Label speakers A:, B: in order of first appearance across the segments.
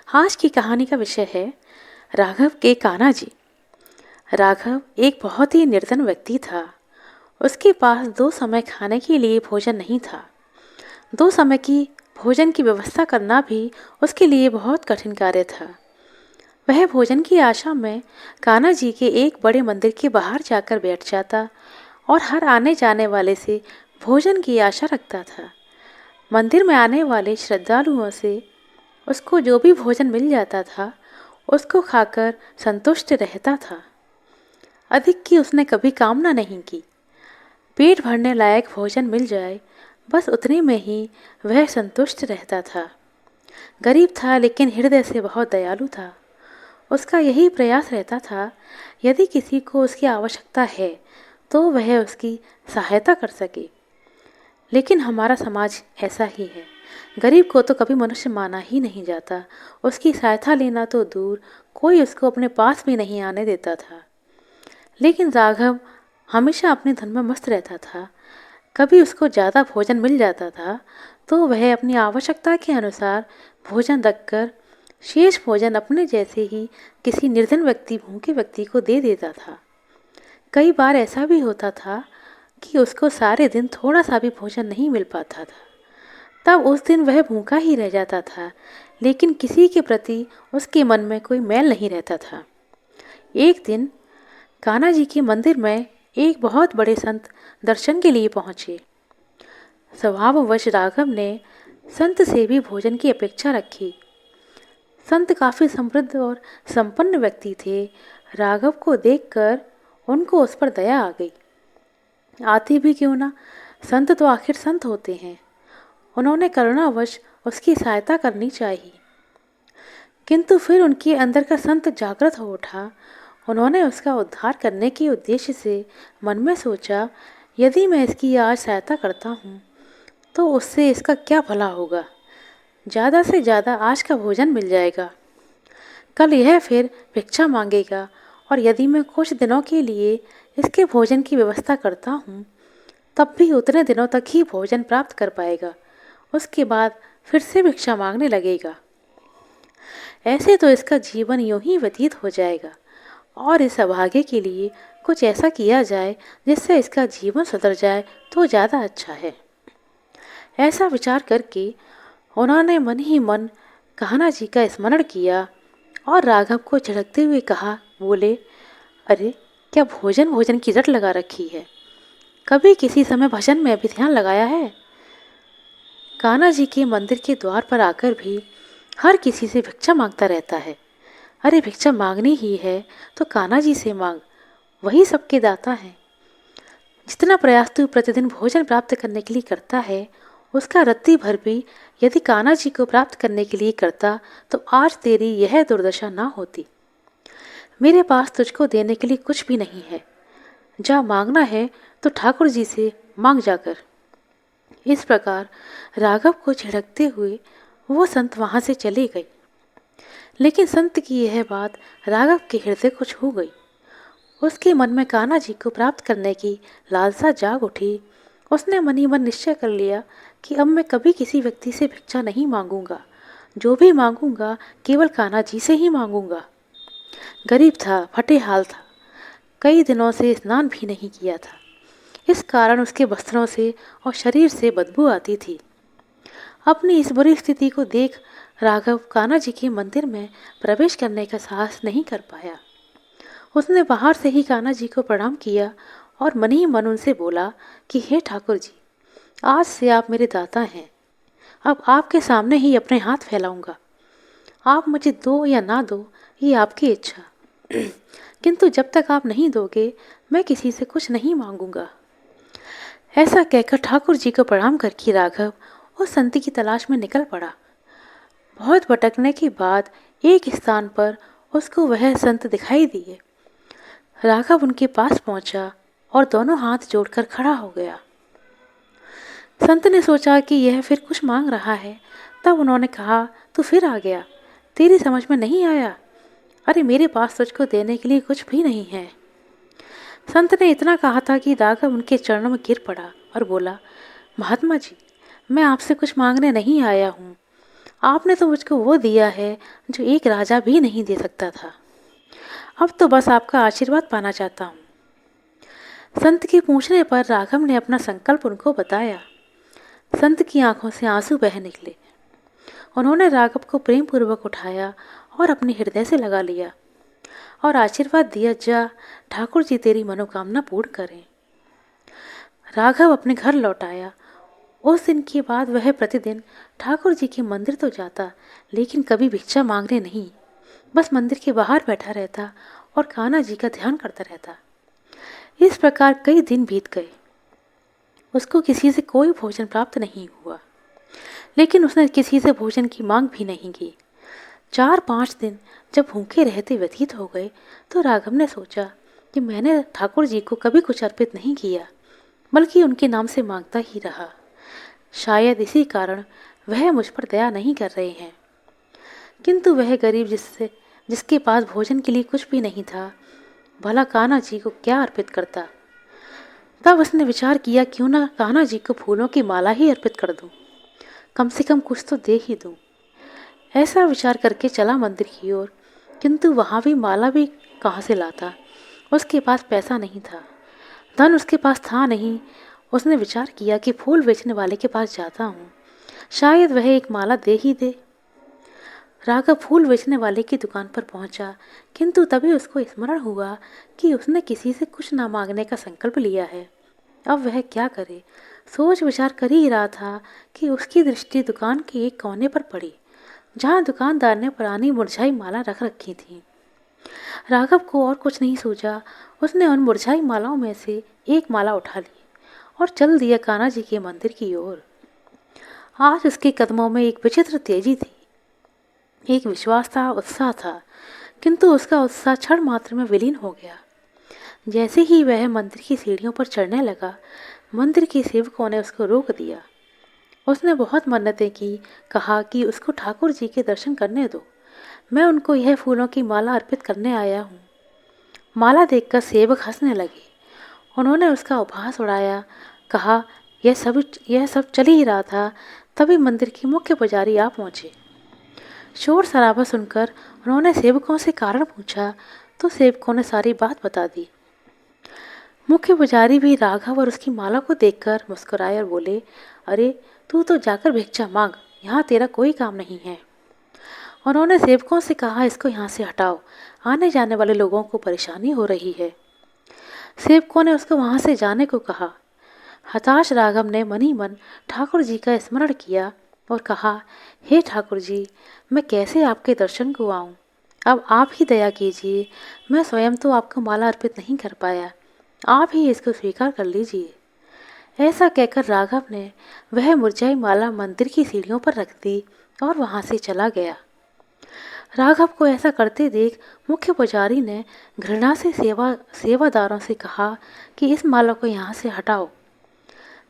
A: आज की कहानी का विषय है राघव के कान्हा जी। राघव एक बहुत ही निर्धन व्यक्ति था। उसके पास दो समय खाने के लिए भोजन नहीं था। दो समय की भोजन की व्यवस्था करना भी उसके लिए बहुत कठिन कार्य था। वह भोजन की आशा में कान्हा जी के एक बड़े मंदिर के बाहर जाकर बैठ जाता और हर आने जाने वाले से भोजन की आशा रखता था। मंदिर में आने वाले श्रद्धालुओं से उसको जो भी भोजन मिल जाता था उसको खाकर संतुष्ट रहता था। अधिक की उसने कभी कामना नहीं की। पेट भरने लायक भोजन मिल जाए, बस उतने में ही वह संतुष्ट रहता था। गरीब था लेकिन हृदय से बहुत दयालु था। उसका यही प्रयास रहता था, यदि किसी को उसकी आवश्यकता है तो वह उसकी सहायता कर सके। लेकिन हमारा समाज ऐसा ही है। गरीब को तो कभी मनुष्य माना ही नहीं जाता। उसकी सहायता लेना तो दूर, कोई उसको अपने पास भी नहीं आने देता था। लेकिन राघव हमेशा अपने धन में मस्त रहता था। कभी उसको ज़्यादा भोजन मिल जाता था तो वह अपनी आवश्यकता के अनुसार भोजन रखकर शेष भोजन अपने जैसे ही किसी निर्धन व्यक्ति, भूखे व्यक्ति को दे देता था। कई बार ऐसा भी होता था कि उसको सारे दिन थोड़ा सा भी भोजन नहीं मिल पाता था। तब उस दिन वह भूखा ही रह जाता था, लेकिन किसी के प्रति उसके मन में कोई मैल नहीं रहता था। एक दिन कान्हा जी के मंदिर में एक बहुत बड़े संत दर्शन के लिए पहुँचे। स्वभाववश राघव ने संत से भी भोजन की अपेक्षा रखी। संत काफ़ी समृद्ध और संपन्न व्यक्ति थे। राघव को देखकर उनको उस पर दया आ गई। आते भी क्यों ना, संत तो आखिर संत होते हैं। उन्होंने करुणावश उसकी सहायता करनी चाहिए। किंतु फिर उनके अंदर का संत जागृत हो उठा। उन्होंने उसका उद्धार करने के उद्देश्य से मन में सोचा, यदि मैं इसकी आज सहायता करता हूँ तो उससे इसका क्या भला होगा। ज़्यादा से ज़्यादा आज का भोजन मिल जाएगा, कल यह फिर भिक्षा मांगेगा, और यदि मैं कुछ दिनों के लिए इसके भोजन की व्यवस्था करता हूँ तब भी उतने दिनों तक ही भोजन प्राप्त कर पाएगा। उसके बाद फिर से भिक्षा मांगने लगेगा। ऐसे तो इसका जीवन यूं ही व्यतीत हो जाएगा, और इस अभागे के लिए कुछ ऐसा किया जाए जिससे इसका जीवन सुधर जाए तो ज़्यादा अच्छा है। ऐसा विचार करके उन्होंने मन ही मन कान्हा जी का स्मरण किया और राघव को झिड़कते हुए कहा, बोले, अरे क्या भोजन भोजन की रट लगा रखी है, कभी किसी समय भजन में भी ध्यान लगाया है। कान्हा जी के मंदिर के द्वार पर आकर भी हर किसी से भिक्षा मांगता रहता है। अरे भिक्षा मांगनी ही है तो कान्हा जी से मांग, वही सबके दाता है। जितना प्रयास तू प्रतिदिन भोजन प्राप्त करने के लिए करता है, उसका रत्ती भर भी यदि कान्हा जी को प्राप्त करने के लिए करता तो आज तेरी यह दुर्दशा ना होती। मेरे पास तुझको देने के लिए कुछ भी नहीं है। जा मांगना है तो ठाकुर जी से मांग जाकर। इस प्रकार राघव को झिड़कते हुए वो संत वहां से चले गए। लेकिन संत की यह बात राघव के हृदय को छू गई। उसके मन में कान्हा जी को प्राप्त करने की लालसा जाग उठी। उसने मन ही मन निश्चय कर लिया कि अब मैं कभी किसी व्यक्ति से भिक्षा नहीं मांगूंगा। जो भी मांगूंगा केवल कान्हा जी से ही मांगूंगा। गरीब था, फटे हाल था, कई दिनों से स्नान भी नहीं किया था। इस कारण उसके वस्त्रों से और शरीर से बदबू आती थी। अपनी इस बुरी स्थिति को देख राघव कान्हा जी के मंदिर में प्रवेश करने का साहस नहीं कर पाया। उसने बाहर से ही कान्हा जी को प्रणाम किया और मन ही मन उनसे बोला कि हे ठाकुर जी, आज से आप मेरे दाता हैं। अब आपके सामने ही अपने हाथ फैलाऊंगा। आप मुझे दो या ना दो, ये आपकी इच्छा। किंतु जब तक आप नहीं दोगे मैं किसी से कुछ नहीं मांगूंगा। ऐसा कहकर ठाकुर जी को प्रणाम करके राघव उस संत की तलाश में निकल पड़ा। बहुत भटकने के बाद एक स्थान पर उसको वह संत दिखाई दिए। राघव उनके पास पहुंचा और दोनों हाथ जोड़कर खड़ा हो गया। संत ने सोचा कि यह फिर कुछ मांग रहा है। तब उन्होंने कहा, तू फिर आ गया, तेरी समझ में नहीं आया। अरे मेरे पास तुझको देने के लिए कुछ भी नहीं है। संत ने इतना कहा था कि राघव उनके चरणों में गिर पड़ा और बोला, महात्मा जी, मैं आपसे कुछ मांगने नहीं आया हूँ। आपने तो मुझको वो दिया है जो एक राजा भी नहीं दे सकता था। अब तो बस आपका आशीर्वाद पाना चाहता हूँ। संत के पूछने पर राघव ने अपना संकल्प उनको बताया। संत की आंखों से आंसू बह निकले। उन्होंने राघव को प्रेम पूर्वक उठाया और अपने हृदय से लगा लिया और आशीर्वाद दिया, जा ठाकुर जी तेरी मनोकामना पूर्ण करें। राघव अपने घर लौट आया। उस दिन के बाद वह प्रतिदिन ठाकुर जी के मंदिर तो जाता, लेकिन कभी भिक्षा मांगने नहीं। बस मंदिर के बाहर बैठा रहता और कान्हा जी का ध्यान करता रहता। इस प्रकार कई दिन बीत गए। उसको किसी से कोई भोजन प्राप्त नहीं हुआ, लेकिन उसने किसी से भोजन की मांग भी नहीं की। 4-5 दिन जब भूखे रहते व्यतीत हो गए तो राघव ने सोचा कि मैंने ठाकुर जी को कभी कुछ अर्पित नहीं किया, बल्कि उनके नाम से मांगता ही रहा। शायद इसी कारण वह मुझ पर दया नहीं कर रहे हैं। किंतु वह गरीब जिसके पास भोजन के लिए कुछ भी नहीं था, भला कान्हा जी को क्या अर्पित करता। तब उसने विचार किया, क्यों ना कान्हा जी को फूलों की माला ही अर्पित कर दूं, कम से कम कुछ तो दे ही दूं। ऐसा विचार करके चला मंदिर की ओर, किंतु वहाँ भी माला भी कहाँ से लाता। उसके पास पैसा नहीं था, धन उसके पास था नहीं। उसने विचार किया कि फूल बेचने वाले के पास जाता हूँ, शायद वह एक माला दे ही दे। राघव फूल बेचने वाले की दुकान पर पहुंचा, किंतु तभी उसको स्मरण हुआ कि उसने किसी से कुछ ना मांगने का संकल्प लिया है। अब वह क्या करे। सोच विचार कर ही रहा था कि उसकी दृष्टि दुकान के एक कोने पर पड़ी, जहाँ दुकानदार ने पुरानी मुरझाई माला रख रखी थी। राघव को और कुछ नहीं सूझा। उसने उन मुरझाई मालाओं में से एक माला उठा ली और चल दिया कान्हा जी के मंदिर की ओर। आज उसके कदमों में एक विचित्र तेजी थी, एक विश्वास था, उत्साह था, किंतु उसका उत्साह क्षण मात्र में विलीन हो गया। जैसे ही वह मंदिर की सीढ़ियों पर चढ़ने लगा, मंदिर के सेवकों ने उसको रोक दिया। उसने बहुत मन्नतें की, कहा कि उसको ठाकुर जी के दर्शन करने दो, मैं उनको यह फूलों की माला अर्पित करने आया हूँ। माला देखकर सेवक हंसने लगे। उन्होंने उसका उपहास उड़ाया, कहा यह सब चल ही रहा था, तभी मंदिर के मुख्य पुजारी आ पहुँचे। शोर शराबा सुनकर उन्होंने सेवकों से कारण पूछा तो सेवकों ने सारी बात बता दी। मुख्य पुजारी भी राघव और उसकी माला को देखकर मुस्कुराए और बोले, अरे तू तो जाकर भिक्षा मांग, यहाँ तेरा कोई काम नहीं है। उन्होंने सेवकों से कहा, इसको यहाँ से हटाओ, आने जाने वाले लोगों को परेशानी हो रही है। सेवकों ने उसको वहाँ से जाने को कहा। हताश राघव ने मन ही मन ठाकुर जी का स्मरण किया और कहा, हे ठाकुर जी, मैं कैसे आपके दर्शन को आऊं? अब आप ही दया कीजिए, मैं स्वयं तो आपको माला अर्पित नहीं कर पाया, आप ही इसको स्वीकार कर लीजिए। ऐसा कहकर राघव ने वह मुरझाई माला मंदिर की सीढ़ियों पर रख दी और वहां से चला गया। राघव को ऐसा करते देख मुख्य पुजारी ने घृणा से सेवादारों से कहा कि इस माला को यहाँ से हटाओ।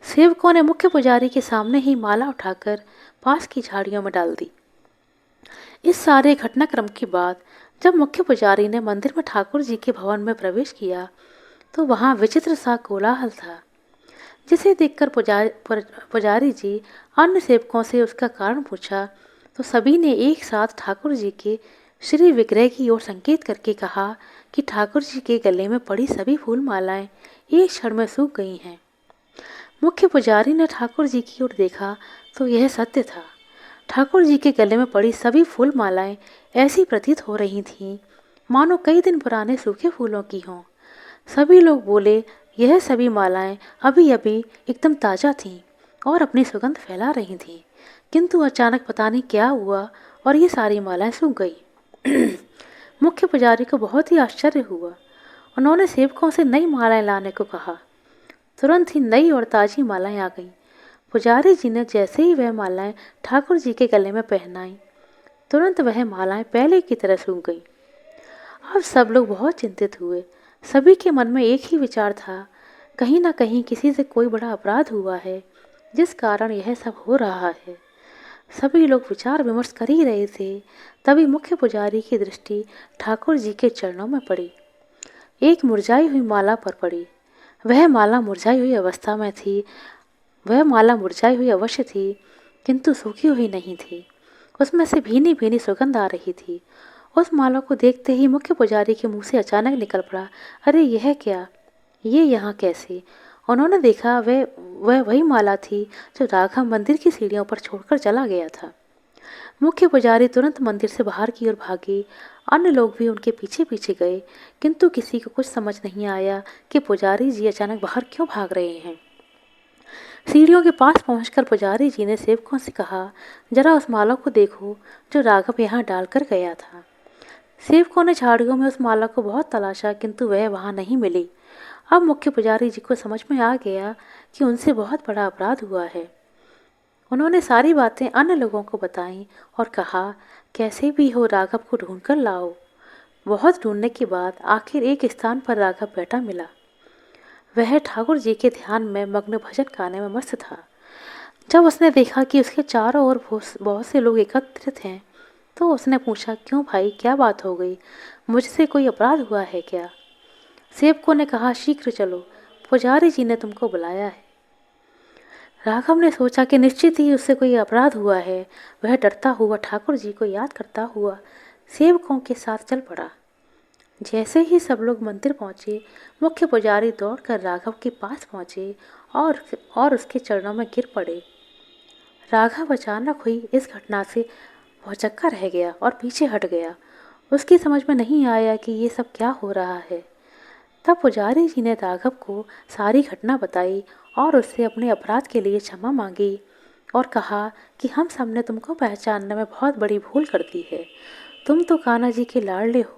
A: सेवकों ने मुख्य पुजारी के सामने ही माला उठाकर पास की झाड़ियों में डाल दी। इस सारे घटनाक्रम के बाद जब मुख्य पुजारी ने मंदिर में ठाकुर जी के भवन में प्रवेश किया तो वहां विचित्र सा कोलाहल था, जिसे देखकर पुजारी जी अन्य सेवकों से उसका कारण पूछा तो सभी ने एक साथ ठाकुर जी के श्री विग्रह की ओर संकेत करके कहा कि ठाकुर जी के गले में पड़ी सभी फूल मालाएं एक क्षण में सूख गई हैं। मुख्य पुजारी ने ठाकुर जी की ओर देखा तो यह सत्य था। ठाकुर जी के गले में पड़ी सभी फूल मालाएं ऐसी प्रतीत हो रही थीं मानो कई दिन पुराने सूखे फूलों की हों। सभी लोग बोले, यह सभी मालाएं अभी अभी एकदम ताज़ा थीं और अपनी सुगंध फैला रही थीं, किंतु अचानक पता नहीं क्या हुआ और ये सारी मालाएं सूख गई। मुख्य पुजारी को बहुत ही आश्चर्य हुआ। उन्होंने सेवकों से नई मालाएं लाने को कहा। तुरंत ही नई और ताज़ी मालाएं आ गईं। पुजारी जी ने जैसे ही वह मालाएं ठाकुर जी के गले में पहनाई, तुरंत वह मालाएं पहले की तरह सूख गईं। अब सब लोग बहुत चिंतित हुए। सभी के मन में एक ही विचार था, कहीं ना कहीं किसी से कोई बड़ा अपराध हुआ है जिस कारण यह सब हो रहा है। सभी लोग विचार विमर्श कर ही रहे थे, तभी मुख्य पुजारी की दृष्टि ठाकुर जी के चरणों में पड़ी। एक मुरझाई हुई माला पर पड़ी। वह माला मुरझाई हुई अवस्था में थी। वह माला मुरझाई हुई अवश्य थी, किंतु सूखी हुई नहीं थी। उसमें से भीनी भीनी सुगंध आ रही थी। उस माला को देखते ही मुख्य पुजारी के मुंह से अचानक निकल पड़ा, अरे यह क्या, ये यहाँ कैसे? उन्होंने देखा वह वही माला थी जो राघव मंदिर की सीढ़ियों पर छोड़कर चला गया था। मुख्य पुजारी तुरंत मंदिर से बाहर की ओर भागे। अन्य लोग भी उनके पीछे पीछे गए, किंतु किसी को कुछ समझ नहीं आया कि पुजारी जी अचानक बाहर क्यों भाग रहे हैं। सीढ़ियों के पास पहुंचकर पुजारी जी ने सेवकों से कहा, जरा उस माला को देखो जो राघव यहाँ डालकर गया था। सेवकों ने झाड़ियों में उस माला को बहुत तलाशा, किंतु वह वहाँ नहीं मिली। अब मुख्य पुजारी जी को समझ में आ गया कि उनसे बहुत बड़ा अपराध हुआ है। उन्होंने सारी बातें अन्य लोगों को बताईं और कहा, कैसे भी हो राघव को ढूंढ कर लाओ। बहुत ढूंढने के बाद आखिर एक स्थान पर राघव बैठा मिला। वह ठाकुर जी के ध्यान में मग्न भजन गाने में मस्त था। जब उसने देखा कि उसके चारों ओर बहुत से लोग एकत्रित हैं, तो उसने पूछा, क्यों भाई, क्या बात हो गई? मुझसे कोई अपराध हुआ है क्या? सेवकों ने कहा, शीघ्र चलो, पुजारी जी ने तुमको बुलाया है। राघव ने सोचा कि निश्चित ही उससे कोई अपराध हुआ है। वह डरता हुआ ठाकुर जी को याद करता हुआ सेवकों के साथ चल पड़ा। जैसे ही सब लोग मंदिर पहुंचे, मुख्य पुजारी दौड़कर राघव के पास पहुंचे और उसके चरणों में गिर पड़े। राघव अचानक हुई इस घटना से भौचक्का रह गया और पीछे हट गया। उसकी समझ में नहीं आया कि ये सब क्या हो रहा है। तब पुजारी जी ने राघव को सारी घटना बताई और उससे अपने अपराध के लिए क्षमा मांगी और कहा कि हम सब ने तुमको पहचानने में बहुत बड़ी भूल कर दी है। तुम तो कान्हा जी के लाडले हो।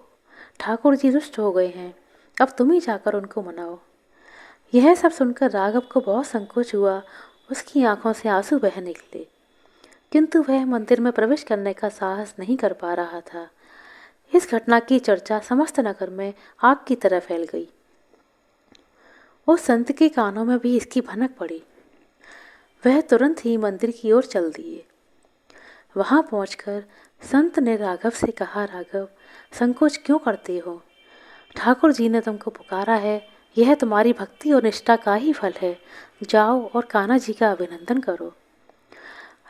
A: ठाकुर जी रुष्ट हो गए हैं, अब तुम ही जाकर उनको मनाओ। यह सब सुनकर राघव को बहुत संकोच हुआ। उसकी आंखों से आंसू बह निकले, किंतु वह मंदिर में प्रवेश करने का साहस नहीं कर पा रहा था। इस घटना की चर्चा समस्त नगर में आग की तरह फैल गई। उस संत के कानों में भी इसकी भनक पड़ी। वह तुरंत ही मंदिर की ओर चल दिए। वहां पहुंचकर संत ने राघव से कहा, राघव, संकोच क्यों करते हो? ठाकुर जी ने तुमको पुकारा है, यह तुम्हारी भक्ति और निष्ठा का ही फल है। जाओ और कान्हा जी का अभिनंदन करो।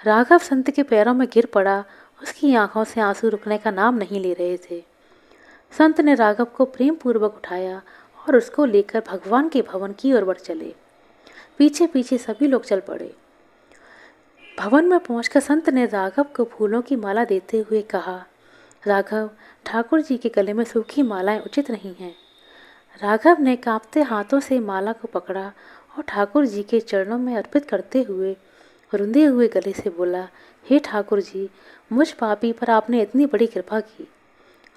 A: राघव संत के पैरों में गिर पड़ा। उसकी आंखों से आंसू रुकने का नाम नहीं ले रहे थे। संत ने राघव को प्रेम पूर्वक उठाया और उसको लेकर भगवान के भवन की ओर बढ़ चले। पीछे पीछे सभी लोग चल पड़े। भवन में पहुंचकर संत ने राघव को फूलों की माला देते हुए कहा, राघव, ठाकुर जी के गले में सूखी मालाएं उचित नहीं हैं। राघव ने कांपते हाथों से माला को पकड़ा और ठाकुर जी के चरणों में अर्पित करते हुए रुंधे हुए गले से बोला, हे ठाकुर जी, मुझ पापी पर आपने इतनी बड़ी कृपा की।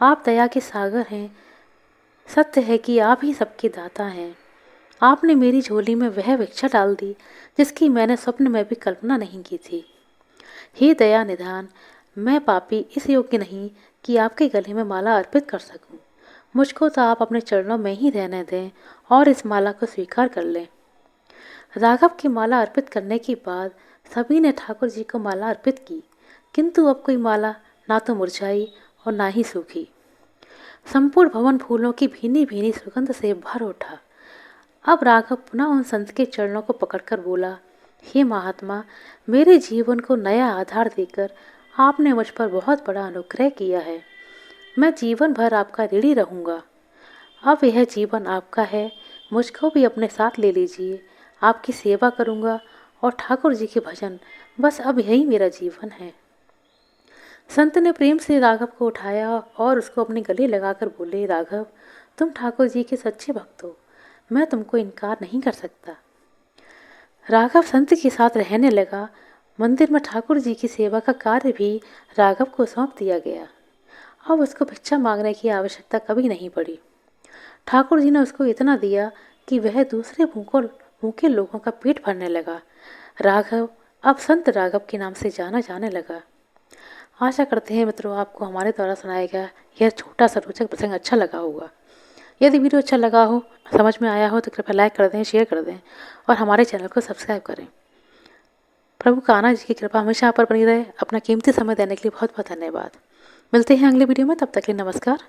A: आप दया के सागर हैं। सत्य है कि आप ही सबके दाता हैं। आपने मेरी झोली में वह भिक्षा डाल दी जिसकी मैंने स्वप्न में भी कल्पना नहीं की थी। हे दया निधान, मैं पापी इस योग्य नहीं कि आपके गले में माला अर्पित कर सकूं। मुझको तो आप अपने चरणों में ही रहने दें और इस माला को स्वीकार कर लें। राघव की माला अर्पित करने के बाद सभी ने ठाकुर जी को माला अर्पित की, किंतु अब कोई माला ना तो मुरझाई और ना ही सूखी। संपूर्ण भवन फूलों की भीनी भीनी सुगंध से भर उठा। अब राघव पुनः उन संत के चरणों को पकड़कर बोला, हे महात्मा, मेरे जीवन को नया आधार देकर आपने मुझ पर बहुत बड़ा अनुग्रह किया है। मैं जीवन भर आपका ऋणी रहूँगा। अब यह जीवन आपका है, मुझको भी अपने साथ ले लीजिए। आपकी सेवा करूँगा और ठाकुर जी के भजन, बस अब यही मेरा जीवन है। संत ने प्रेम से राघव को उठाया और उसको अपने गले लगाकर बोले, राघव, तुम ठाकुर जी के सच्चे भक्त हो, मैं तुमको इनकार नहीं कर सकता। राघव संत के साथ रहने लगा। मंदिर में ठाकुर जी की सेवा का कार्य भी राघव को सौंप दिया गया। अब उसको भिक्षा मांगने की आवश्यकता कभी नहीं पड़ी। ठाकुर जी ने उसको इतना दिया कि वह दूसरे भूखे लोगों का पेट भरने लगा। राघव अब संत राघव के नाम से जाना जाने लगा। आशा करते हैं मित्रों, आपको हमारे द्वारा सुनाया गया यह छोटा सा रोचक प्रसंग अच्छा लगा होगा। यदि वीडियो अच्छा लगा हो, समझ में आया हो, तो कृपया लाइक कर दें, शेयर कर दें और हमारे चैनल को सब्सक्राइब करें। प्रभु कान्हा जी की कृपा हमेशा आप पर बनी रहे। अपना कीमती समय देने के लिए बहुत बहुत धन्यवाद। मिलते हैं अगले वीडियो में, तब तक के लिए नमस्कार।